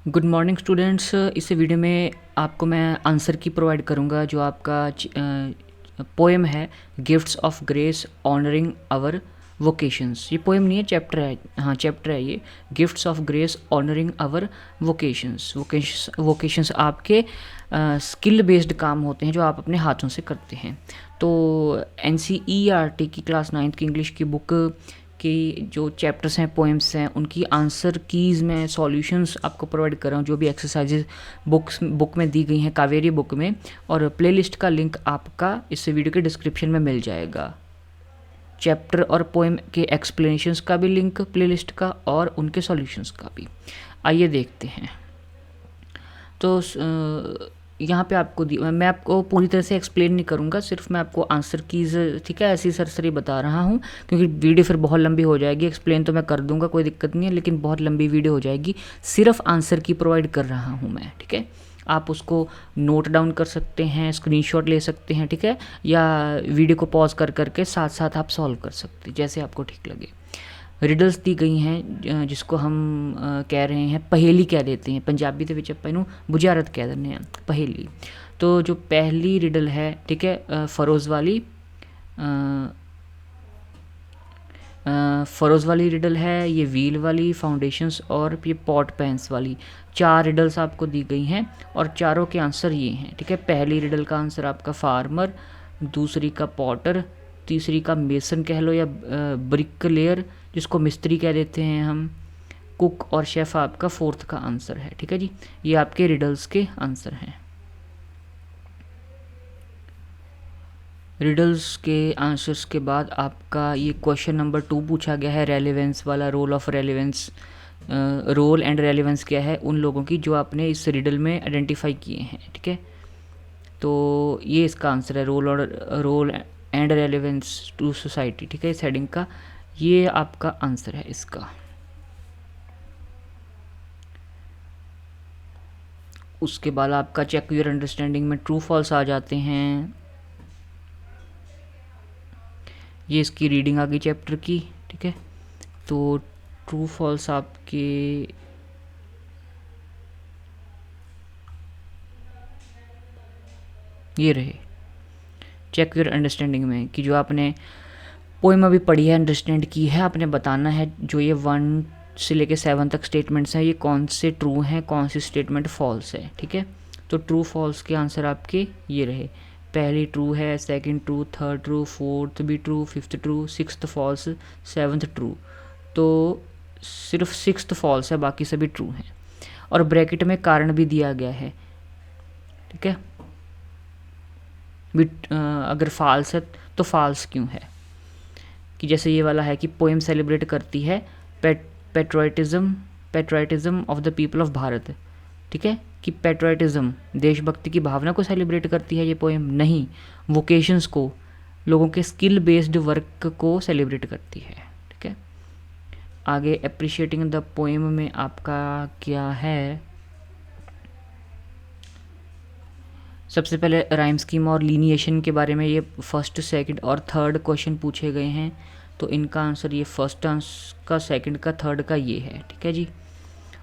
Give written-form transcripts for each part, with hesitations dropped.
Good morning students. इस video में आपको मैं आंसर की प्रोवाइड करूंगा जो आपका पोएम है gifts of grace honoring our vocations. ये पोएम नहीं है, चैप्टर है। हाँ, चैप्टर है ये, gifts of grace honoring our vocations. Vocations आपके स्किल बेस्ड काम होते हैं जो आप अपने हाथों से करते हैं। तो NCERT की क्लास 9th की इंग्लिश की बुक कि जो चैप्टर्स हैं, पोएम्स हैं, उनकी आंसर कीज़ में सॉल्यूशंस आपको प्रोवाइड कर रहा हूँ जो भी एक्सरसाइजेज बुक में दी गई हैं, कावेरी बुक में। और प्लेलिस्ट का लिंक आपका इस वीडियो के डिस्क्रिप्शन में मिल जाएगा। चैप्टर और पोएम के एक्सप्लेनेशंस का भी लिंक प्लेलिस्ट का और उनके सॉल्यूशंस का भी। आइए देखते हैं। तो यहाँ पे आपको मैं आपको पूरी तरह से एक्सप्लेन नहीं करूँगा, सिर्फ मैं आपको आंसर कीज़, ठीक है, ऐसी सरसरी बता रहा हूँ क्योंकि वीडियो फिर बहुत लंबी हो जाएगी। एक्सप्लेन तो मैं कर दूँगा, कोई दिक्कत नहीं है, लेकिन बहुत लंबी वीडियो हो जाएगी। सिर्फ आंसर की प्रोवाइड कर रहा हूँ मैं, ठीक है। आप उसको नोट डाउन कर सकते हैं, स्क्रीनशॉट ले सकते हैं, ठीक है, या वीडियो को पॉज कर करके साथ साथ आप सॉल्व कर सकते हैं, जैसे आपको ठीक लगे। रिडल्स दी गई हैं जिसको हम कह रहे हैं पहेली कह देते हैं, पंजाबी ਦੇ ਵਿੱਚ ਆਪਾਂ ਇਹਨੂੰ बुझारत कह ਦਿੰਦੇ हैं, पहेली। तो जो पहली रिडल है, ठीक है, फ़रोज़ वाली रिडल है, ये व्हील वाली, फाउंडेशंस और ये पॉट पेंस वाली। 4 रिडल्स आपको दी गई हैं और चारों के आंसर ये हैं, ठीक है। पहली रिडल का आंसर आपका फार्मर, दूसरी का पॉटर, तीसरी का मेसन कह लो या ब्रिकलेयर जिसको मिस्त्री कह देते हैं हम, कुक और शेफ़ आपका फोर्थ का आंसर है, ठीक है जी। ये आपके रिडल्स के आंसर हैं। रिडल्स के आंसर्स के बाद आपका ये क्वेश्चन नंबर 2 पूछा गया है, रेलेवेंस वाला। Role of relevance, role and relevance क्या है उन लोगों की जो आपने इस रिडल में आइडेंटिफाई किए हैं, ठीक है। तो ये इसका आंसर है, role and relevance to society, ठीक है, इस हेडिंग का ये आपका आंसर है इसका। उसके बाद आपका चेक योर अंडरस्टैंडिंग में ट्रू फॉल्स आ जाते हैं। ये इसकी रीडिंग आ गई चैप्टर की, ठीक है। तो ट्रू फॉल्स आपके ये रहे चेक योर अंडरस्टैंडिंग में कि जो आपने पोएम अभी पढ़ी है, अंडरस्टैंड की है, आपने बताना है जो ये 1 से लेके 7 तक स्टेटमेंट्स हैं, ये कौन से ट्रू हैं, कौन सी स्टेटमेंट फॉल्स है, ठीक है। तो ट्रू फॉल्स के आंसर आपके ये रहे। पहली ट्रू है, second true, third true, fourth भी true, fifth true, sixth false, 7th true. तो सिर्फ 6th फॉल्स है, बाकी सभी ट्रू हैं। और ब्रैकेट में कारण भी दिया गया है, ठीक है। अगर फॉल्स है तो फॉल्स क्यों है, कि जैसे ये वाला है कि पोएम सेलिब्रेट करती है patriotism of the people of Bharat, ठीक है, कि पेट्रोटिज्म देशभक्ति की भावना को सेलिब्रेट करती है ये पोएम, नहीं, वोकेशंस को, लोगों के स्किल बेस्ड वर्क को सेलिब्रेट करती है, ठीक है। आगे अप्रिशिएटिंग द पोएम में आपका क्या है, सबसे पहले राइम स्कीम और लीनिएशन के बारे में ये फर्स्ट, सेकंड और थर्ड क्वेश्चन पूछे गए हैं। तो इनका आंसर ये फर्स्ट आंसर का, सेकंड का, थर्ड का ये है, ठीक है जी।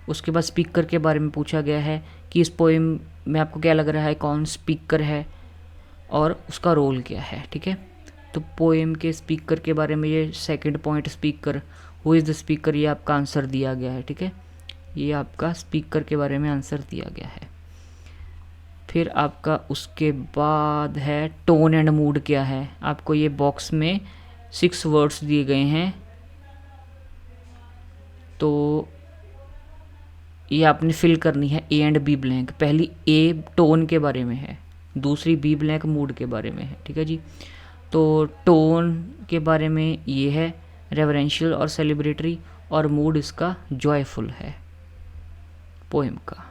उसके बाद स्पीकर के बारे में पूछा गया है कि इस पोएम में आपको क्या लग रहा है कौन स्पीकर है और उसका रोल क्या है, ठीक है। तो पोएम के स्पीकर के बारे में ये second point, speaker, who is the speaker, ये आपका आंसर दिया गया है, ठीक है। ये आपका स्पीकर के बारे में आंसर दिया गया है। फिर आपका उसके बाद है टोन एंड मूड क्या है। आपको ये बॉक्स में 6 वर्ड्स दिए गए हैं, तो ये आपने फिल करनी है ए एंड बी ब्लैंक। पहली ए टोन के बारे में है, दूसरी बी ब्लैंक मूड के बारे में है, ठीक है जी। तो टोन के बारे में ये है रेवरेंशियल और सेलिब्रेटरी, और मूड इसका जॉयफुल है पोएम का,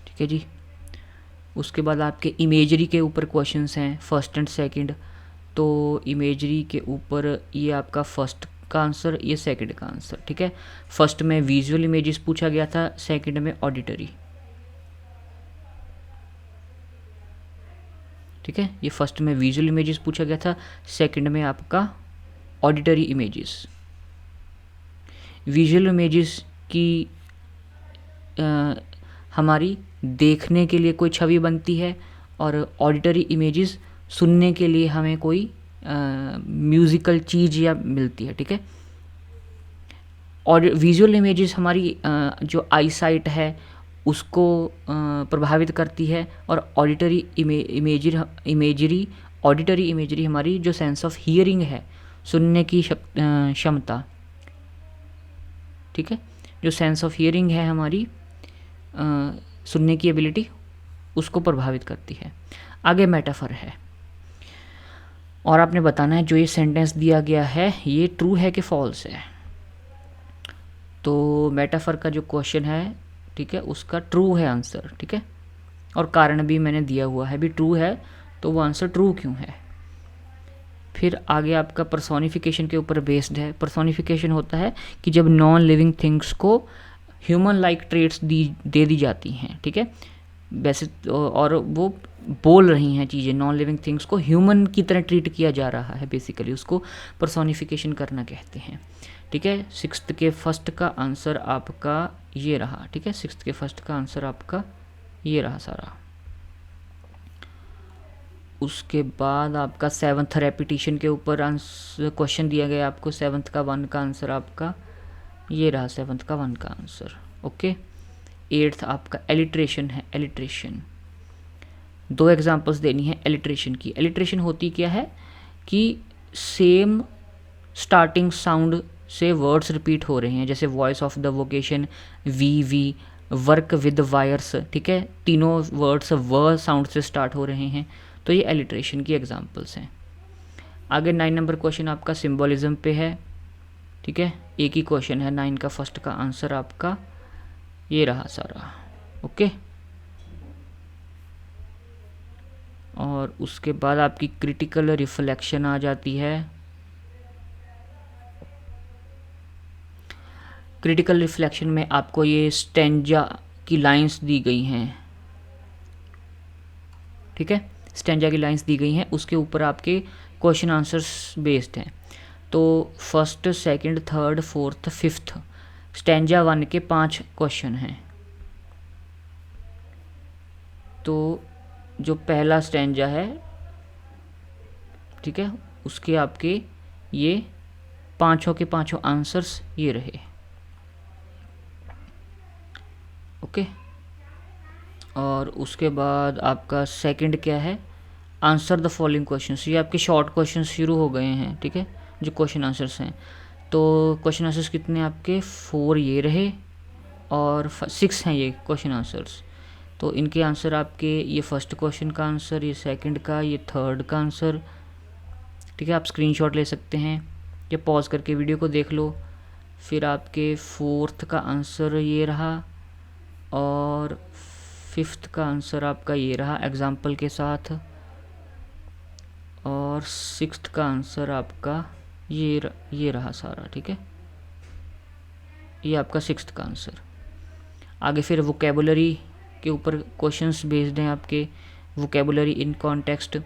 ठीक है जी। उसके बाद आपके इमेजरी के ऊपर क्वेश्चंस हैं, फर्स्ट एंड सेकंड। तो इमेजरी के ऊपर ये आपका फर्स्ट का आंसर, ये सेकंड का आंसर, ठीक है। फर्स्ट में विजुअल इमेजेस पूछा गया था, सेकंड में ऑडिटरी, ठीक है। ये फर्स्ट में विजुअल इमेजेस पूछा गया था, सेकंड में आपका ऑडिटरी इमेजेस। विजुअल इमेजेस की हमारी देखने के लिए कोई छवि बनती है, और ऑडिटरी इमेजेस सुनने के लिए हमें कोई म्यूज़िकल चीज़ या मिलती है, ठीक है। और विजुअल इमेजेस हमारी जो आई साइट है उसको प्रभावित करती है, और ऑडिटरी इमेजरी हमारी जो सेंस ऑफ हियरिंग है, सुनने की क्षमता, ठीक है, जो सेंस ऑफ हियरिंग है हमारी सुनने की एबिलिटी, उसको प्रभावित करती है। आगे मेटाफर है, और आपने बताना है जो ये सेंटेंस दिया गया है ये ट्रू है कि फॉल्स है। तो मेटाफर का जो क्वेश्चन है, ठीक है, उसका ट्रू है आंसर, ठीक है, और कारण भी मैंने दिया हुआ है, भी ट्रू है तो वो आंसर ट्रू क्यों है। फिर आगे आपका पर्सोनिफिकेशन के ऊपर बेस्ड है। पर्सोनिफिकेशन होता है कि जब नॉन लिविंग थिंग्स को ह्यूमन लाइक ट्रेट्स दे दी जाती हैं, ठीक है, वैसे और वो बोल रही हैं चीज़ें, नॉन लिविंग थिंग्स को ह्यूमन की तरह ट्रीट किया जा रहा है, बेसिकली उसको पर्सोनिफिकेशन करना कहते हैं, ठीक है। सिक्स्थ के फर्स्ट का आंसर आपका ये रहा, ठीक है, सिक्स्थ के फर्स्ट का आंसर आपका ये रहा सारा। उसके बाद आपका सेवन्थ रेपिटिशन के ऊपर आंसर क्वेश्चन दिया गया आपको, सेवन्थ का 1 का आंसर आपका ये रहा, सेवन्थ का 1 का आंसर, ओके। एट्थ आपका एलिट्रेशन है, एलिट्रेशन 2 एग्जांपल्स देनी है एलिट्रेशन की। एलिट्रेशन होती क्या है कि सेम स्टार्टिंग साउंड से वर्ड्स रिपीट हो रहे हैं, जैसे voice of the vocation, V, work with wires, ठीक है, तीनों वर्ड्स व साउंड से स्टार्ट हो रहे हैं, तो ये एलिट्रेशन की एग्जांपल्स हैं। आगे 9 नंबर क्वेश्चन आपका सिंबॉलिज्म पे है, ठीक है, एक ही क्वेश्चन है, 9 का फर्स्ट का आंसर आपका ये रहा सारा, ओके। और उसके बाद आपकी क्रिटिकल रिफ्लेक्शन आ जाती है। क्रिटिकल रिफ्लेक्शन में आपको ये स्टेंजा की लाइंस दी गई हैं, ठीक है, स्टेंजा की लाइंस दी गई हैं, उसके ऊपर आपके क्वेश्चन आंसर्स बेस्ड हैं। तो first, second, third, fourth, fifth stanza 1 के 5 क्वेश्चन हैं। तो जो पहला स्टेंजा है, ठीक है, उसके आपके ये पाँचों के पाँचों आंसर्स ये रहे, ओके। और उसके बाद आपका सेकंड क्या है, आंसर द फॉलोइंग क्वेश्चंस, ये आपके शॉर्ट क्वेश्चंस शुरू हो गए हैं, ठीक है, जो क्वेश्चन आंसर्स हैं। तो क्वेश्चन आंसर्स कितने आपके 4 ये रहे, और 6 हैं ये क्वेश्चन आंसर्स। तो इनके आंसर आपके ये फर्स्ट क्वेश्चन का आंसर, ये सेकंड का, ये थर्ड का आंसर, ठीक है, आप स्क्रीनशॉट ले सकते हैं या पॉज करके वीडियो को देख लो। फिर आपके फोर्थ का आंसर ये रहा, और फिफ्थ का आंसर आपका ये रहा एग्जाम्पल के साथ, और सिक्स्थ का आंसर आपका ये रहा सारा, ठीक है, ये आपका सिक्स्थ का आंसर। आगे फिर वोकेबुलरी के ऊपर क्वेश्चंस बेस्ड हैं आपके, वोकेबुलरी इन कॉन्टेक्स्ट,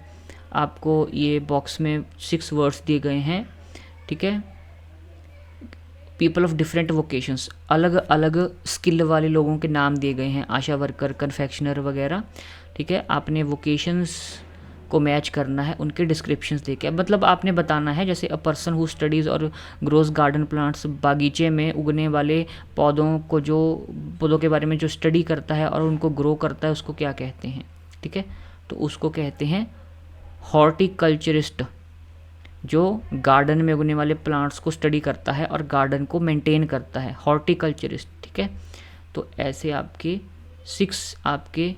आपको ये बॉक्स में 6 वर्ड्स दिए गए हैं, ठीक है। पीपल ऑफ डिफरेंट वोकेशंस, अलग अलग स्किल वाले लोगों के नाम दिए गए हैं, आशा वर्कर, कन्फेक्शनर वगैरह, ठीक है। आपने वोकेशंस को मैच करना है उनके डिस्क्रिप्शंस देके, मतलब आपने बताना है जैसे अ पर्सन हु स्टडीज़ और ग्रोज गार्डन प्लांट्स, बागीचे में उगने वाले पौधों को, जो पौधों के बारे में जो स्टडी करता है और उनको ग्रो करता है, उसको क्या कहते हैं, ठीक है। तो उसको कहते हैं हॉर्टिकल्चरिस्ट, जो गार्डन में उगने वाले प्लांट्स को स्टडी करता है और गार्डन को मेंटेन करता है, हॉर्टिकल्चरिस्ट, ठीक है। तो ऐसे आपके 6 आपके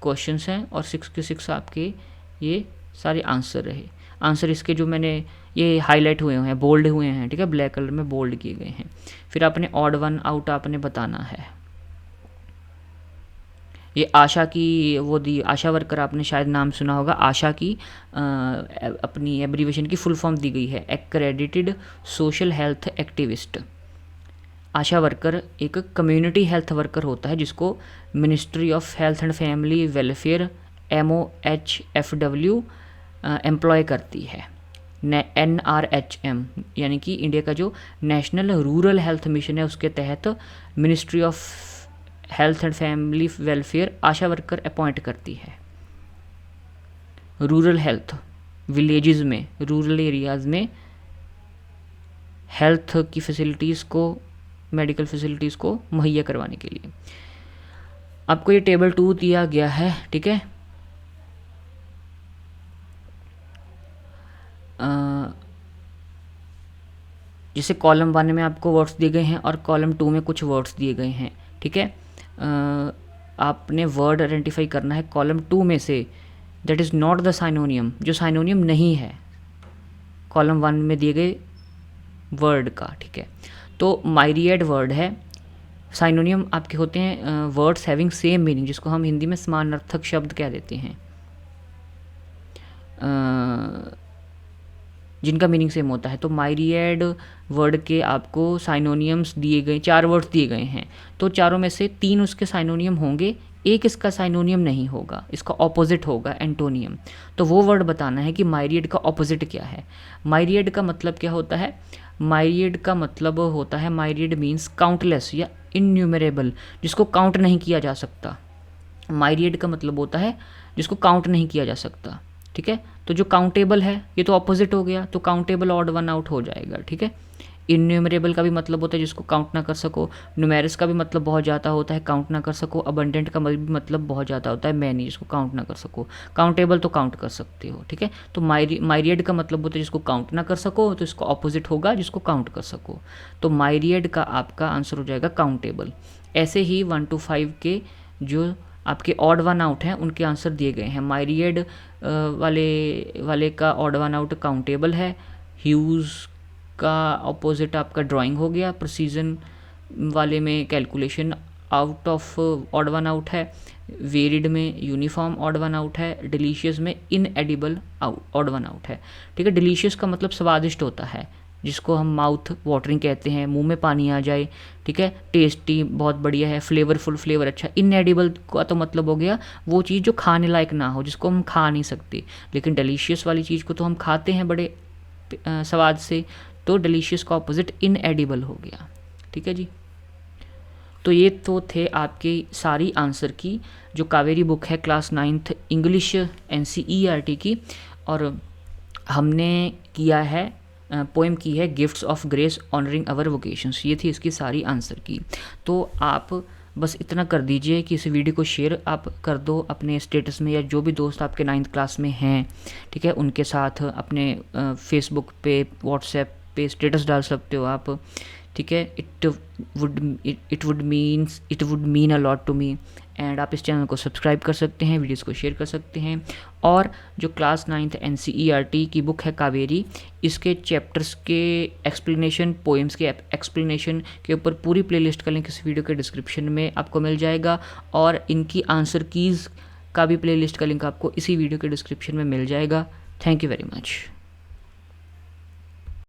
क्वेश्चंस हैं, और 6 के 6 आपके ये सारे आंसर रहे। आंसर इसके जो मैंने ये हाईलाइट हुए हैं, बोल्ड हुए हैं, ठीक है, ब्लैक कलर में बोल्ड किए गए हैं। फिर आपने ऑड वन आउट आपने बताना है। ये आशा की वो दी, आशा वर्कर आपने शायद नाम सुना होगा, आशा की अपनी एब्रीवेशन की फुल फॉर्म दी गई है, accredited social health activist. ASHA worker एक कम्युनिटी हेल्थ वर्कर होता है जिसको ministry of health and family welfare MOHFW employ करती है। NRHM यानी कि इंडिया का जो नेशनल रूरल हेल्थ मिशन है, उसके तहत ministry of health and family welfare ASHA worker appoint करती है। रूरल हेल्थ, विलेजेस में, रूरल एरियाज़ में हेल्थ की फैसिलिटीज़ को, मेडिकल फैसिलिटीज़ को मुहैया करवाने के लिए। आपको ये टेबल 2 दिया गया है, ठीक है। जैसे कॉलम 1 में आपको वर्ड्स दिए गए हैं और कॉलम 2 में कुछ वर्ड्स दिए गए हैं, ठीक है। आपने वर्ड आइडेंटिफाई करना है कॉलम 2 में say that is not the synonym, जो साइनोनियम नहीं है कॉलम 1 में दिए गए वर्ड का, ठीक है। तो माइरिएड वर्ड है। साइनोनियम आपके होते हैं वर्ड्स हैविंग सेम मीनिंग, जिसको हम हिंदी में समानार्थक शब्द कह देते हैं, जिनका मीनिंग सेम होता है। तो माइरिएड वर्ड के आपको साइनोनियम्स दिए गए, 4 वर्ड्स दिए गए हैं। तो चारों में से 3 उसके साइनोनियम होंगे, एक इसका साइनोनियम नहीं होगा, इसका ऑपोजिट होगा, एंटोनियम। तो वो वर्ड बताना है कि माइरिएड का ऑपोजिट क्या है। माइरिएड का मतलब क्या होता है? माइरिएड का मतलब होता है, माइरिएड मीन्स काउंटलेस या इन्यूमरेबल, जिसको काउंट नहीं किया जा सकता। माइरिएड का मतलब होता है जिसको काउंट नहीं किया जा सकता, ठीक है। तो जो काउंटेबल है ये तो ऑपोजिट हो गया, तो काउंटेबल ऑड वन आउट हो जाएगा, ठीक है। इन्यूमरेबल का भी मतलब होता है जिसको काउंट ना कर सको। न्यूमेरस का भी मतलब बहुत ज़्यादा होता है, काउंट ना कर सको। अबंडेंट का भी मतलब बहुत ज़्यादा होता है, मैनी, जिसको काउंट ना कर सको। काउंटेबल तो काउंट कर सकते हो, ठीक है। तो माइरिएड का मतलब होता है जिसको काउंट ना कर सको, तो इसको ऑपोजिट होगा जिसको काउंट कर सको। तो माइरिएड का आपका आंसर हो जाएगा काउंटेबल। ऐसे ही 1 to 5 के जो आपके ऑड वन आउट हैं उनके आंसर दिए गए हैं। माइरिएड वाले का ऑड वन आउट काउंटेबल है। ह्यूज़ का ऑपोजिट आपका ड्राइंग हो गया। प्रिसीजन वाले में calculation out of odd one out है। वेरिड में यूनिफॉर्म ऑड वन आउट है। डिलीशियस में इनएडिबल ऑड वन आउट है, ठीक है। डिलीशियस का मतलब स्वादिष्ट होता है, जिसको हम माउथ वाटरिंग कहते हैं, मुंह में पानी आ जाए, ठीक है। टेस्टी बहुत बढ़िया है, फ्लेवरफुल, फ्लेवर अच्छा। इनएडिबल का तो मतलब हो गया वो चीज़ जो खाने लायक ना हो, जिसको हम खा नहीं सकते। लेकिन डिलीशियस वाली चीज़ को तो हम खाते हैं बड़े स्वाद से, तो डिलीशियस का ऑपोजिट इनएडिबल हो गया, ठीक है जी। तो ये तो थे आपके सारी आंसर की, जो कावेरी बुक है क्लास 9th इंग्लिश NCERT की। और हमने किया है पोएम की है gifts of grace honouring our vocations. ये थी इसकी सारी आंसर की। तो आप बस इतना कर दीजिए कि इस वीडियो को शेयर आप कर दो अपने स्टेटस में, या जो भी दोस्त आपके 9th क्लास में हैं, ठीक है, उनके साथ अपने फेसबुक पे, व्हाट्सएप पे स्टेटस डाल सकते हो आप, ठीक है। It would mean a lot to me. And आप इस चैनल को सब्सक्राइब कर सकते हैं, वीडियोस को शेयर कर सकते हैं। और जो क्लास 9th NCERT की बुक है कावेरी, इसके चैप्टर्स के एक्सप्लेनेशन, पोएम्स के एक्सप्लेनेशन के ऊपर पूरी प्लेलिस्ट का लिंक इस वीडियो के डिस्क्रिप्शन में आपको मिल जाएगा। और इनकी आंसर कीज़ का भी प्लेलिस्ट का लिंक आपको इसी वीडियो के डिस्क्रिप्शन में मिल जाएगा। Thank you very much.